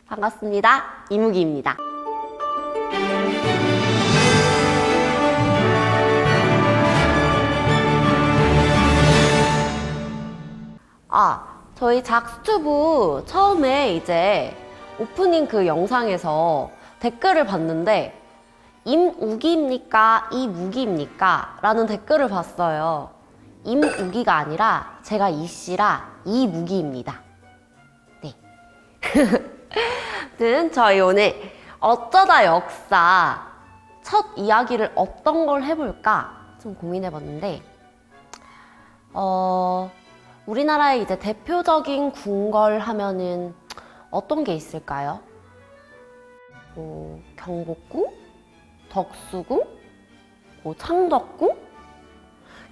반갑습니다. 이무기입니다. 저희 작스튜브 처음에 이제 오프닝 그 영상에서 댓글을 봤는데 임우기입니까? 이무기입니까? 라는 댓글을 봤어요. 임우기가 아니라 제가 이씨라 이무기입니다. 네. 아무튼 저희 오늘 어쩌다 역사 첫 이야기를 어떤 걸 해볼까 좀 고민해봤는데 우리나라의 이제 대표적인 궁궐 하면은 어떤 게 있을까요? 경복궁, 덕수궁, 창덕궁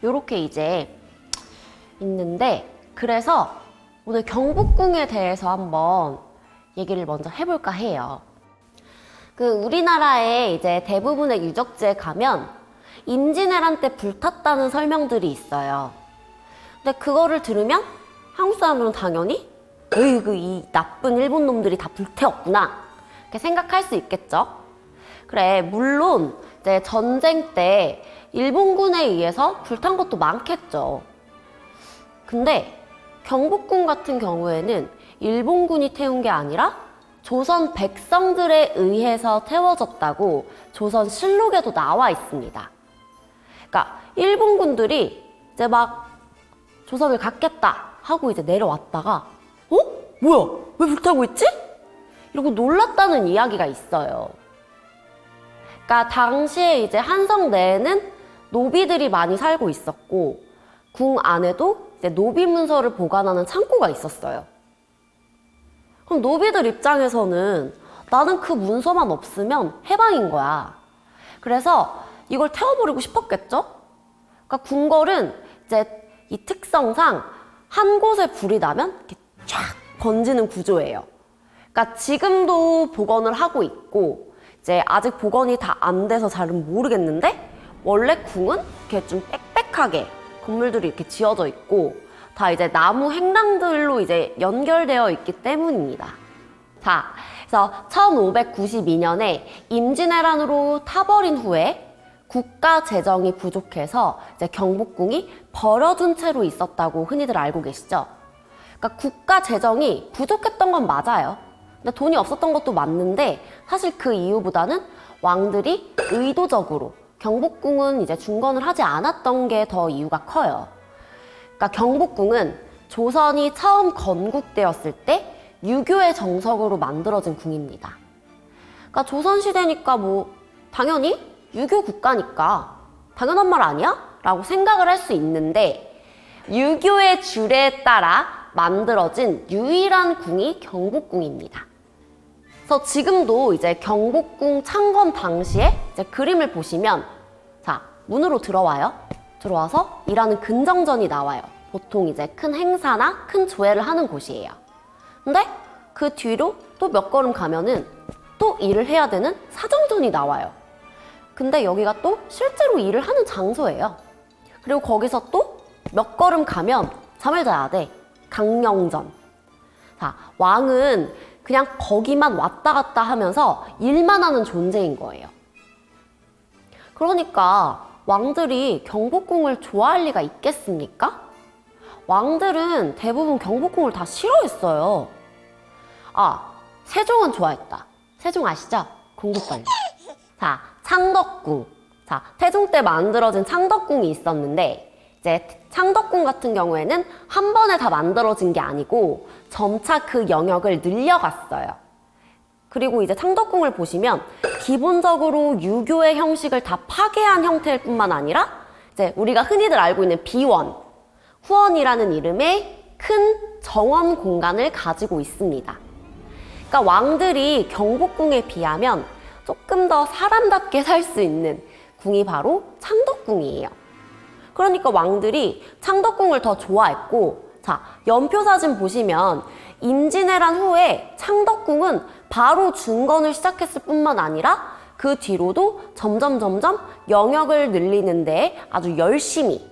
요렇게 이제 있는데, 그래서 오늘 경복궁에 대해서 한번 얘기를 먼저 해볼까 해요. 우리나라의 이제 대부분의 유적지에 가면 임진왜란 때 불탔다는 설명들이 있어요. 근데 그거를 들으면 한국 사람들은 당연히 으이그 이 나쁜 일본 놈들이 다 불태웠구나 이렇게 생각할 수 있겠죠. 그래, 물론 이제 전쟁 때 일본군에 의해서 불탄 것도 많겠죠. 근데 경복궁 같은 경우에는 일본군이 태운 게 아니라 조선 백성들에 의해서 태워졌다고 조선실록에도 나와 있습니다. 그러니까 일본군들이 이제 막 조선을 갖겠다 하고 이제 내려왔다가 뭐야? 왜 불타고 있지? 이러고 놀랐다는 이야기가 있어요. 그러니까 당시에 이제 한성 내에는 노비들이 많이 살고 있었고 궁 안에도 이제 노비 문서를 보관하는 창고가 있었어요. 그럼 노비들 입장에서는 나는 그 문서만 없으면 해방인 거야. 그래서 이걸 태워버리고 싶었겠죠? 그러니까 궁궐은 이제 이 특성상 한 곳에 불이 나면 이렇게 쫙 번지는 구조예요. 그러니까 지금도 복원을 하고 있고 이제 아직 복원이 다 안 돼서 잘은 모르겠는데 원래 궁은 이렇게 좀 빽빽하게 건물들이 이렇게 지어져 있고 다 이제 나무 행랑들로 이제 연결되어 있기 때문입니다. 자, 그래서 1592년에 임진왜란으로 타버린 후에 국가 재정이 부족해서 이제 경복궁이 버려둔 채로 있었다고 흔히들 알고 계시죠? 그러니까 국가 재정이 부족했던 건 맞아요. 근데 돈이 없었던 것도 맞는데 사실 그 이유보다는 왕들이 의도적으로 경복궁은 이제 중건을 하지 않았던 게 더 이유가 커요. 그러니까 경복궁은 조선이 처음 건국되었을 때 유교의 정석으로 만들어진 궁입니다. 그러니까 조선시대니까 당연히 유교 국가니까 당연한 말 아니야? 라고 생각을 할 수 있는데 유교의 주례에 따라 만들어진 유일한 궁이 경복궁입니다. 그래서 지금도 이제 경복궁 창건 당시에 이제 그림을 보시면 자, 문으로 들어와요. 들어와서 일하는 근정전이 나와요. 보통 이제 큰 행사나 큰 조회를 하는 곳이에요. 근데 그 뒤로 또 몇 걸음 가면은 또 일을 해야 되는 사정전이 나와요. 근데 여기가 또 실제로 일을 하는 장소예요. 그리고 거기서 또 몇 걸음 가면 잠을 자야 돼. 강령전. 자, 왕은 그냥 거기만 왔다 갔다 하면서 일만 하는 존재인 거예요. 그러니까 왕들이 경복궁을 좋아할 리가 있겠습니까? 왕들은 대부분 경복궁을 다 싫어했어요. 세종은 좋아했다. 세종 아시죠? 공국관리. 자, 창덕궁. 자, 태종 때 만들어진 창덕궁이 있었는데 이제 창덕궁 같은 경우에는 한 번에 다 만들어진 게 아니고 점차 그 영역을 늘려갔어요. 그리고 이제 창덕궁을 보시면 기본적으로 유교의 형식을 다 파괴한 형태일 뿐만 아니라 이제 우리가 흔히들 알고 있는 비원, 후원이라는 이름의 큰 정원 공간을 가지고 있습니다. 그러니까 왕들이 경복궁에 비하면 조금 더 사람답게 살 수 있는 궁이 바로 창덕궁이에요. 그러니까 왕들이 창덕궁을 더 좋아했고, 자, 연표 사진 보시면 임진왜란 후에 창덕궁은 바로 중건을 시작했을 뿐만 아니라 그 뒤로도 점점 영역을 늘리는 데 아주 열심히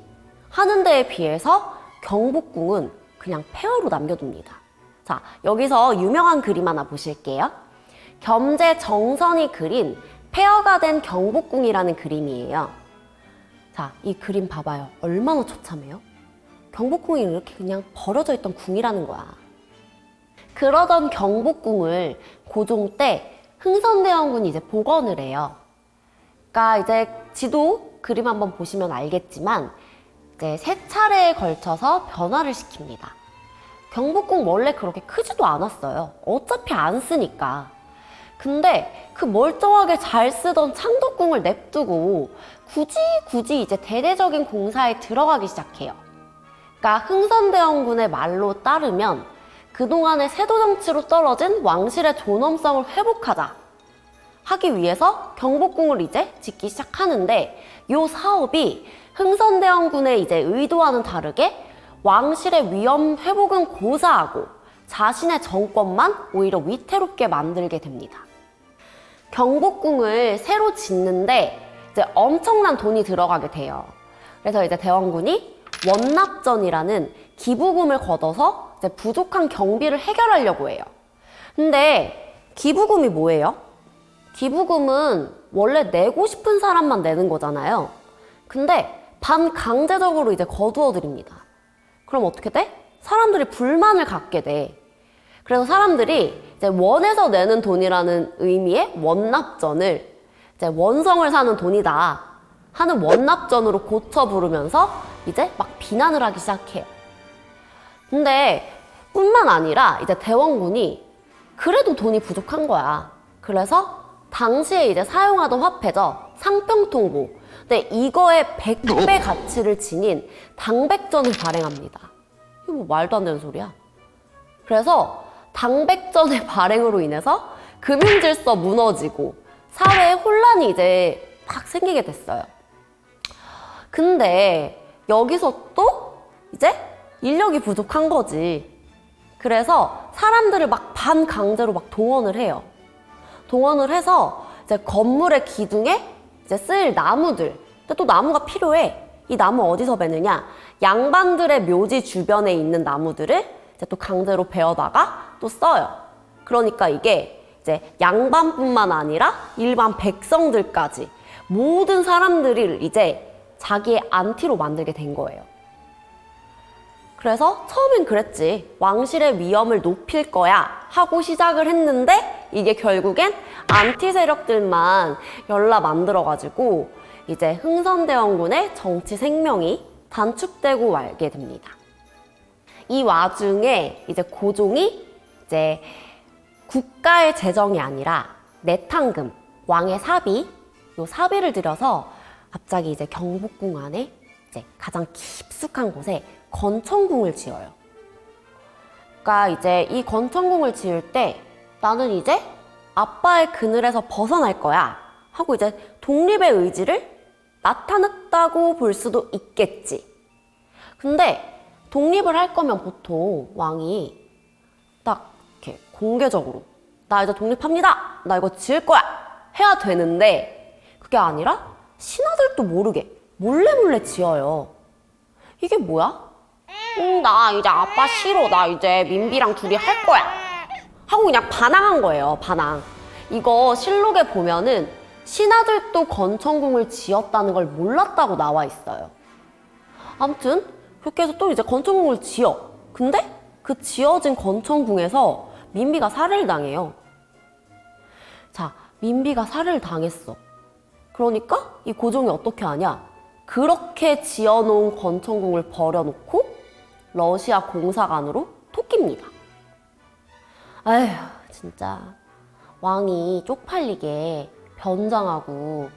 하는 데에 비해서 경복궁은 그냥 폐허로 남겨둡니다. 자, 여기서 유명한 그림 하나 보실게요. 겸재 정선이 그린 폐허가 된 경복궁이라는 그림이에요. 자, 이 그림 봐봐요. 얼마나 처참해요? 경복궁이 이렇게 그냥 버려져 있던 궁이라는 거야. 그러던 경복궁을 고종 때 흥선대원군이 이제 복원을 해요. 그러니까 이제 지도 그림 한번 보시면 알겠지만 이제 3차례에 걸쳐서 변화를 시킵니다. 경복궁 원래 그렇게 크지도 않았어요. 어차피 안 쓰니까. 근데 그 멀쩡하게 잘 쓰던 창덕궁을 냅두고 굳이 이제 대대적인 공사에 들어가기 시작해요. 그러니까 흥선대원군의 말로 따르면 그동안의 세도 정치로 떨어진 왕실의 존엄성을 회복하자 하기 위해서 경복궁을 이제 짓기 시작하는데, 이 사업이 흥선대원군의 이제 의도와는 다르게 왕실의 위엄 회복은 고사하고 자신의 정권만 오히려 위태롭게 만들게 됩니다. 경복궁을 새로 짓는데 이제 엄청난 돈이 들어가게 돼요. 그래서 이제 대원군이 원납전이라는 기부금을 걷어서 이제 부족한 경비를 해결하려고 해요. 근데 기부금이 뭐예요? 기부금은 원래 내고 싶은 사람만 내는 거잖아요. 근데 반강제적으로 이제 거두어 드립니다. 그럼 어떻게 돼? 사람들이 불만을 갖게 돼. 그래서 사람들이 이제 원에서 내는 돈이라는 의미의 원납전을 이제 원성을 사는 돈이다 하는 원납전으로 고쳐 부르면서 이제 막 비난을 하기 시작해요. 근데 뿐만 아니라 이제 대원군이 그래도 돈이 부족한 거야. 그래서 당시에 이제 사용하던 화폐죠. 상평통보. 근데 이거의 100배 가치를 지닌 당백전을 발행합니다. 이거 뭐 말도 안 되는 소리야. 그래서 당백전의 발행으로 인해서 금융질서 무너지고 사회에 혼란이 이제 막 생기게 됐어요. 근데 여기서 또 이제 인력이 부족한 거지. 그래서 사람들을 막 반강제로 막 동원을 해요. 동원을 해서 이제 건물의 기둥에 이제 쓸 나무들. 근데 또 나무가 필요해. 이 나무 어디서 베느냐? 양반들의 묘지 주변에 있는 나무들을 이제 또 강제로 베어다가 또 써요. 그러니까 이게 이제 양반뿐만 아니라 일반 백성들까지 모든 사람들을 이제 자기의 안티로 만들게 된 거예요. 그래서 처음엔 그랬지. 왕실의 위엄을 높일 거야 하고 시작을 했는데 이게 결국엔 안티 세력들만 연락 만들어가지고 이제 흥선대원군의 정치 생명이 단축되고 말게 됩니다. 이 와중에 이제 고종이 이제 국가의 재정이 아니라 내탕금, 왕의 사비, 요 사비를 들여서 갑자기 이제 경복궁 안에 이제 가장 깊숙한 곳에 건천궁을 지어요. 그러니까 이제 이 건천궁을 지을 때 나는 이제 아빠의 그늘에서 벗어날 거야 하고 이제 독립의 의지를 나타냈다고 볼 수도 있겠지. 근데 독립을 할 거면 보통 왕이 딱 이렇게 공개적으로 나 이제 독립합니다. 나 이거 지을 거야 해야 되는데 그게 아니라 신하들도 모르게 몰래 지어요. 이게 뭐야? 나 이제 아빠 싫어. 나 이제 민비랑 둘이 할 거야 하고 그냥 반항한 거예요. 반항. 이거 실록에 보면은 신하들도 건천궁을 지었다는 걸 몰랐다고 나와 있어요. 아무튼 그렇게 해서 또 이제 건천궁을 지어. 근데 그 지어진 건천궁에서 민비가 살해를 당해요. 자, 민비가 살해를 당했어. 그러니까 이 고종이 어떻게 하냐? 그렇게 지어놓은 건천궁을 버려놓고 러시아 공사관으로 토끼입니다. 아휴, 진짜 왕이 쪽팔리게 변장하고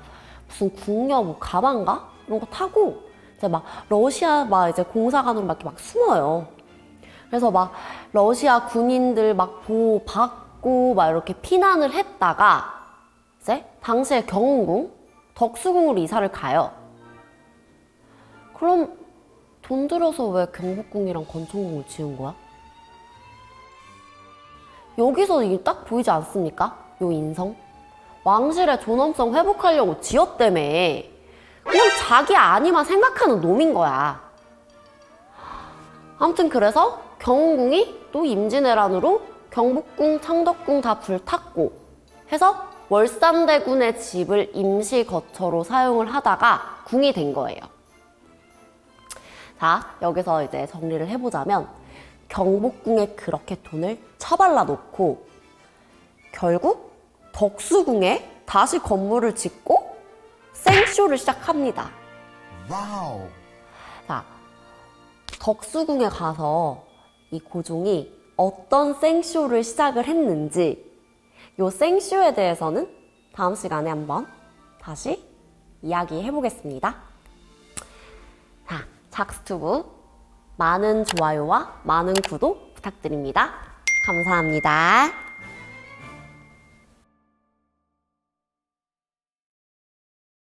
무슨 궁녀 뭐 가방가 이런 거 타고 이제 막 러시아 막 이제 공사관으로 막 이렇게 막 숨어요. 그래서 막 러시아 군인들 막 보호받고 막 이렇게 피난을 했다가 이제 당시에 경운궁, 덕수궁으로 이사를 가요. 그럼 돈 들여서 왜 경복궁이랑 건천궁을 지은 거야? 여기서 이게 딱 보이지 않습니까? 요 인성? 왕실의 존엄성 회복하려고 지었다며. 그냥 자기 아니만 생각하는 놈인 거야. 아무튼 그래서 경운궁이 또 임진왜란으로 경복궁, 창덕궁 다 불탔고 해서 월산대군의 집을 임시 거처로 사용을 하다가 궁이 된 거예요. 자, 여기서 이제 정리를 해보자면 경복궁에 그렇게 돈을 처발라 놓고 결국 덕수궁에 다시 건물을 짓고 생쇼를 시작합니다. 와우. 자, 덕수궁에 가서 이 고종이 어떤 생쇼를 시작을 했는지 요 생쇼에 대해서는 다음 시간에 한번 다시 이야기해 보겠습니다. 자, 작스튜브 많은 좋아요와 많은 구독 부탁드립니다. 감사합니다.